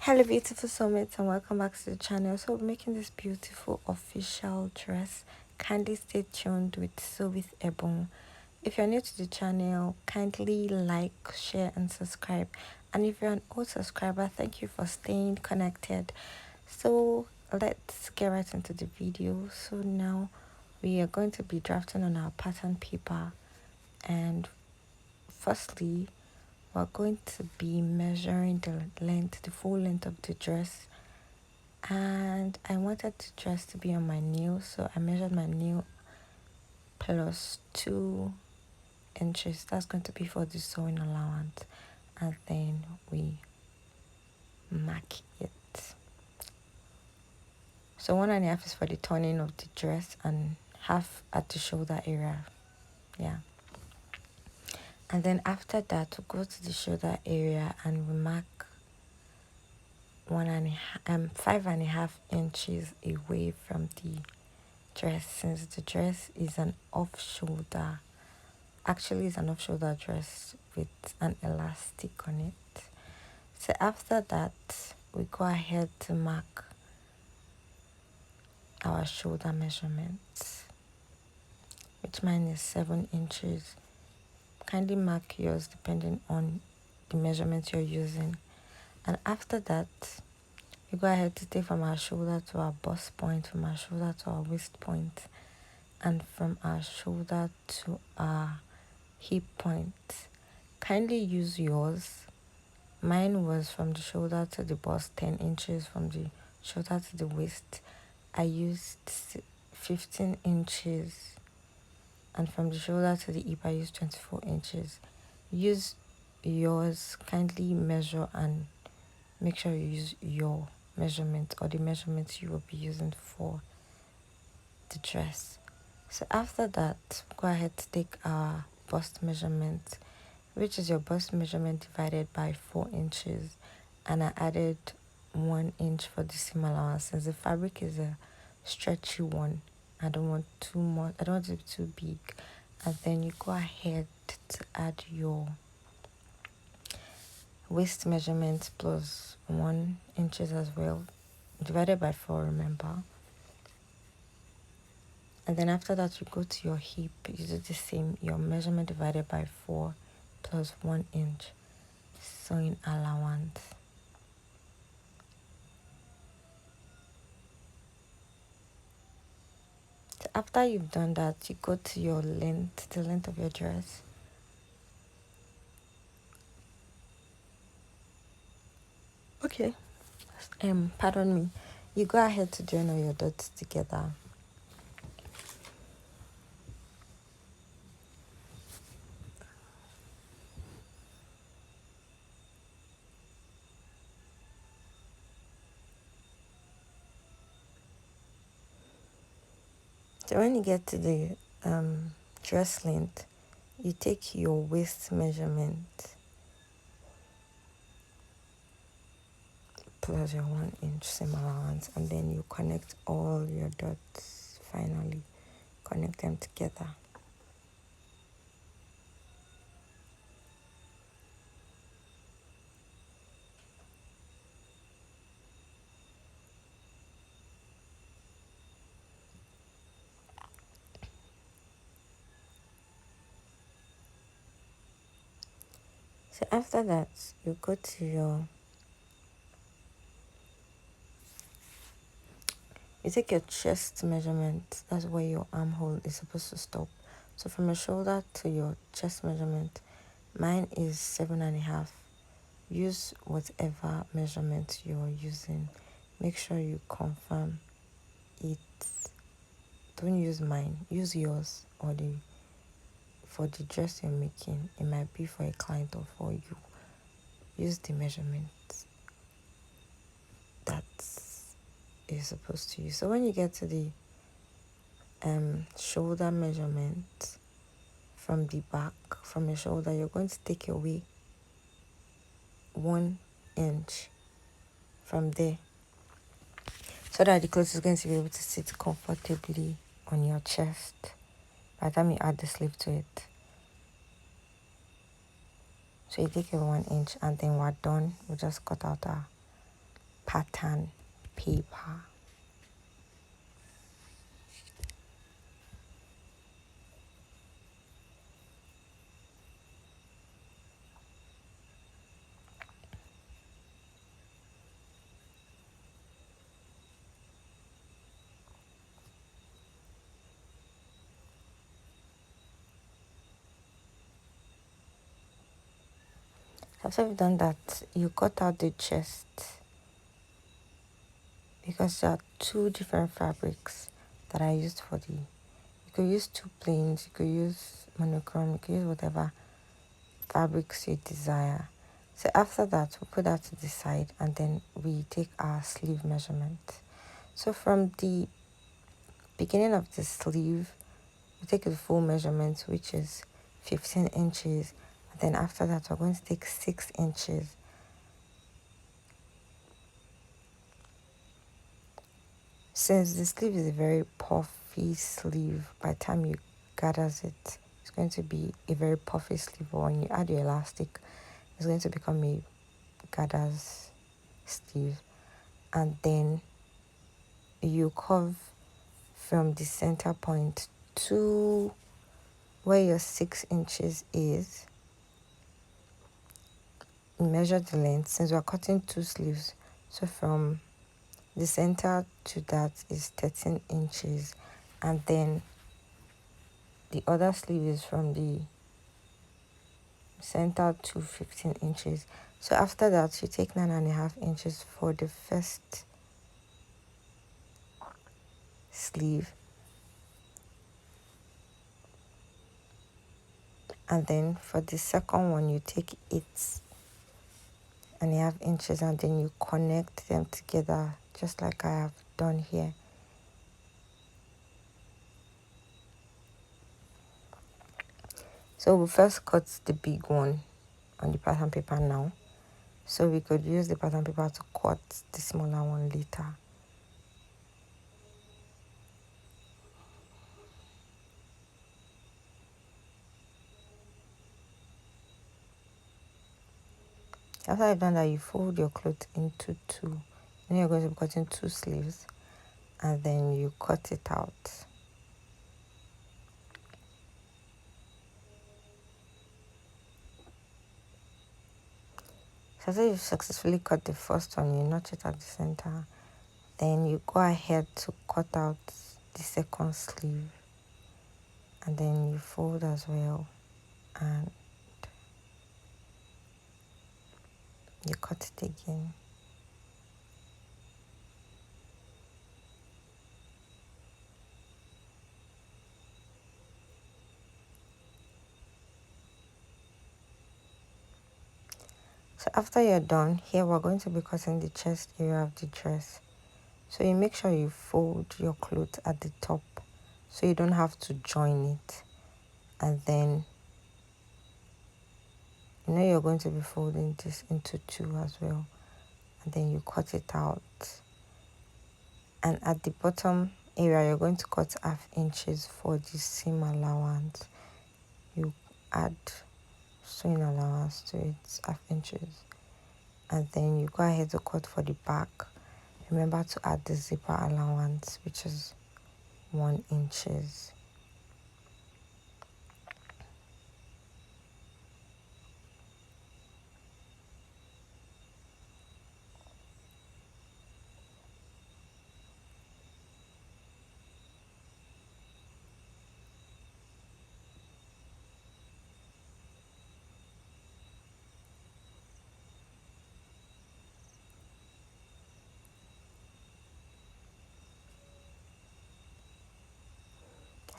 Hello beautiful soulmates and welcome back to the channel. So we're making this beautiful official dress. Kindly stay tuned with Sew with Ebon. If you're new to the channel, kindly like, share and subscribe. And if you're an old subscriber, thank you for staying connected. So let's get right into the video. So now we are going to be drafting on our pattern paper, and firstly we're going to be measuring the full length of the dress, and I wanted the dress to be on my nail, so I measured my nail plus 2 inches. That's going to be for the sewing allowance, and then we mark it. So 1.5 is for the turning of the dress and half at the shoulder area. Yeah. And then after that, we go to the shoulder area and we mark 5.5 inches away from the dress, since the dress is an off shoulder. Actually, it's an off shoulder dress with an elastic on it. So after that, we go ahead to mark our shoulder measurements, which mine is 7 inches. Kindly mark yours depending on the measurements you're using. And after that, we go ahead to take from our shoulder to our bust point, from our shoulder to our waist point, and from our shoulder to our hip point. Kindly use yours. Mine was from the shoulder to the bust 10 inches, from the shoulder to the waist I used 15 inches, and from the shoulder to the hip I used 24 inches. Use yours. Kindly measure and make sure you use your measurement or the measurements you will be using for the dress. So after that, go ahead to take our bust measurement, which is your bust measurement divided by 4 inches, and I added 1 inch for the seam allowance. Since the fabric is a stretchy one, I don't want too much, I don't want it to be too big. And then you go ahead to add your waist measurement plus 1 inches as well, divided by 4, remember. And then after that, you go to your hip, you do the same, your measurement divided by 4 plus 1 inch sewing allowance. So after you've done that, you go to your length, the length of your dress. Okay. Pardon me. You go ahead to join all your dots together. So when you get to the dress length, you take your waist measurement plus your 1 inch seam allowance, and then you connect all your dots. Finally connect them together. So after that, you go to you take your chest measurement. That's where your armhole is supposed to stop. So from your shoulder to your chest measurement, mine is 7.5. Use whatever measurement you're using. Make sure you confirm it. Don't use mine. Use yours, or for the dress you're making. It might be for a client or for you. Use the measurement that you're supposed to use. So when you get to the shoulder measurement, from the back, from your shoulder, you're going to take away 1 inch from there, so that the clothes is going to be able to sit comfortably on your chest by the time you add the sleeve to it. So you take away 1 inch, and then we're done. We just cut out our pattern paper. After you've done that, you cut out the chest because there are two different fabrics that I used for the. You could use two planes, you could use monochrome, you could use whatever fabrics you desire. So after that, we put that to the side and then we take our sleeve measurement. So from the beginning of the sleeve, we take the full measurement, which is 15 inches. And then after that, we're going to take 6 inches. Since the sleeve is a very puffy sleeve, by the time you gathers it, it's going to be a very puffy sleeve. But when you add your elastic, it's going to become a gathers sleeve. And then you curve from the center point to where your 6 inches is. Measure the length since we're cutting 2 sleeves. So from the center to that is 13 inches. And then the other sleeve is from the center to 15 inches. So after that, you take 9.5 inches for the first sleeve. And then for the second one, you take 8.5 inches and then you connect them together just like I have done here. So we first cut the big one on the pattern paper now. So we could use the pattern paper to cut the smaller one later. After you've done that, you fold your cloth into two. Then you're going to be cutting 2 sleeves and then you cut it out. So after you've successfully cut the first one, you notch it at the center. Then you go ahead to cut out the second sleeve. And then you fold as well. And you cut it again. So after you're done, here we're going to be cutting the chest area of the dress. So you make sure you fold your cloth at the top so you don't have to join it. And then you know you're going to be folding this into 2 as well. And then you cut it out. And at the bottom area, you're going to cut 0.5 inches for the seam allowance. You add sewing allowance to it, 0.5 inches. And then you go ahead to cut for the back. Remember to add the zipper allowance, which is 1 inches.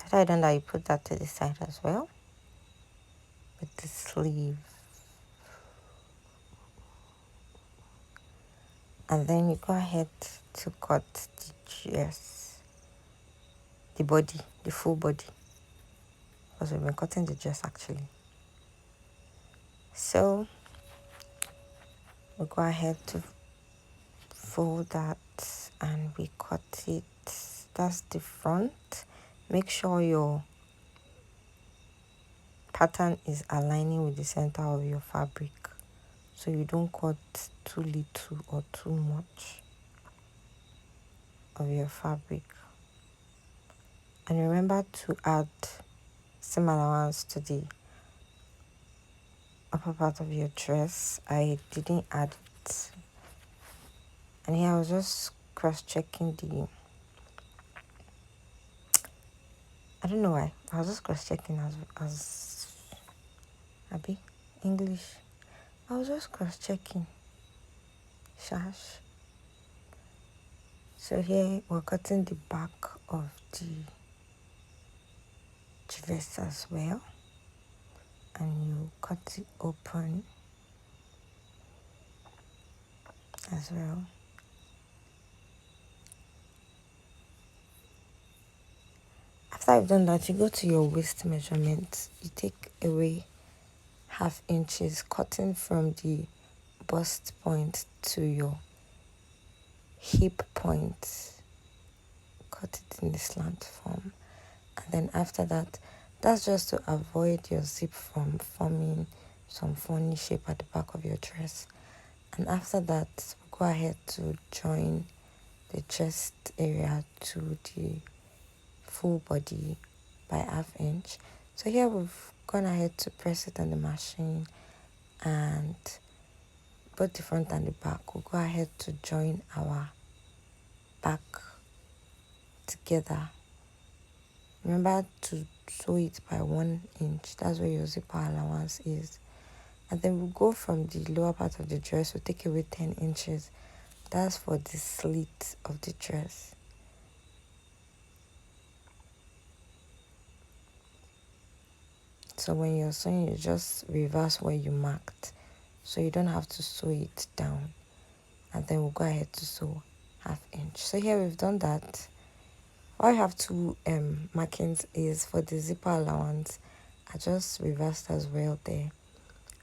After I done that, you put that to the side as well with the sleeve. And then you go ahead to cut the dress, the body, the full body. Because we've been cutting the dress actually. So we go ahead to fold that and we cut it. That's the front. Make sure your pattern is aligning with the center of your fabric so you don't cut too little or too much of your fabric. And remember to add seam allowance to the upper part of your dress. I didn't add it, and here I was just cross-checking the, I don't know why, I was just cross-checking as Abby English. I was just cross-checking shash. So here we're cutting the back of the dress as well, and you cut it open as well. After you've done that, you go to your waist measurement. You take away ½ inches, cutting from the bust point to your hip point. Cut it in the slant form. And then after that, that's just to avoid your zip from forming some funny shape at the back of your dress. And after that, go ahead to join the chest area to the full body by ½ inch. So here we've gone ahead to press it on the machine, and both the front and the back, we'll go ahead to join our back together. Remember to sew it by 1 inch. That's where your zipper allowance is. And then we'll go from the lower part of the dress, we'll take away 10 inches. That's for the slit of the dress. So when you're sewing, you just reverse where you marked, so you don't have to sew it down. And then we'll go ahead to sew ½ inch. So here we've done that. All I have two markings is for the zipper allowance. I just reversed as well there,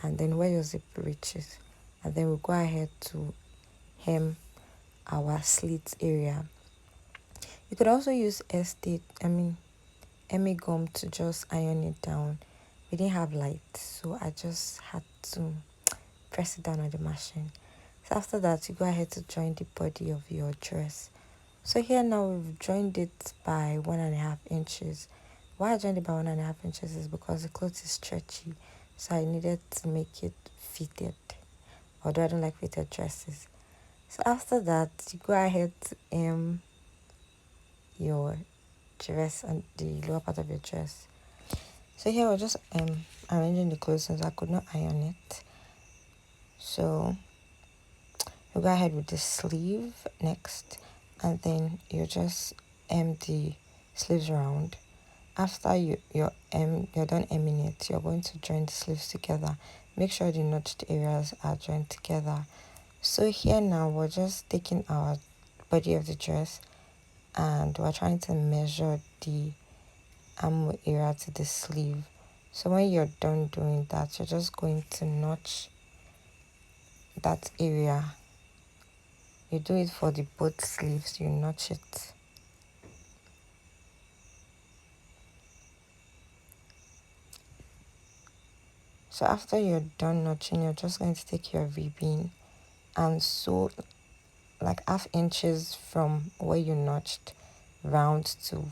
and then where your zip reaches, and then we'll go ahead to hem our slit area. You could also use Emmy gum to just iron it down. We didn't have light, so I just had to press it down on the machine. So after that, you go ahead to join the body of your dress. So here now we've joined it by 1.5 inches. Why I joined it by 1.5 inches is because the cloth is stretchy, so I needed to make it fitted. Although I don't like fitted dresses. So after that, you go ahead to hem your dress and the lower part of your dress. So here we're just arranging the clothes since I could not iron it. So you go ahead with the sleeve next, and then you just hem the sleeves round. After you're done hemming it, you're going to join the sleeves together. Make sure the notched areas are joined together. So here now we're just taking our body of the dress, and we're trying to measure the armhole area to the sleeve. So when you're done doing that, you're just going to notch that area. You do it for the both sleeves, you notch it. So after you're done notching, you're just going to take your ribbon and sew like ½ inches from where you notched round to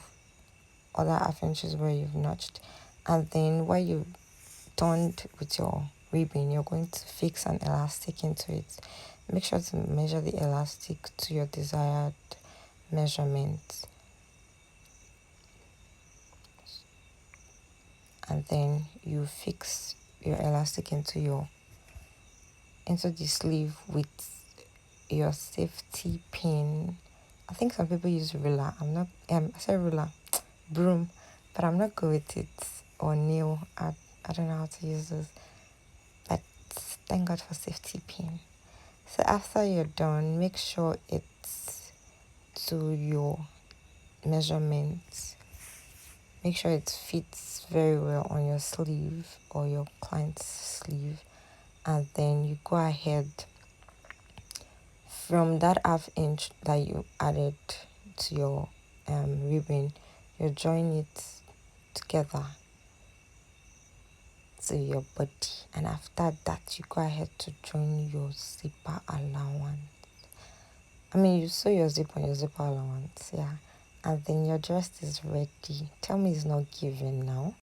other ½ inches where you've notched. And then where you turned with your ribbon, you're going to fix an elastic into it. Make sure to measure the elastic to your desired measurement. And then you fix your elastic into the sleeve with your safety pin. I think some people use ruler. I said ruler, broom, but I'm not good with it. Or nail. I don't know how to use those. But thank God for safety pin. So after you're done, make sure it's to your measurements. Make sure it fits very well on your sleeve or your client's sleeve. And then you go ahead from that ½ inch that you added to your ribbon, you join it together to your body, and after that you go ahead to join your zipper allowance. I mean, you sew your zip on your zipper allowance, yeah, and then your dress is ready. Tell me it's not giving now.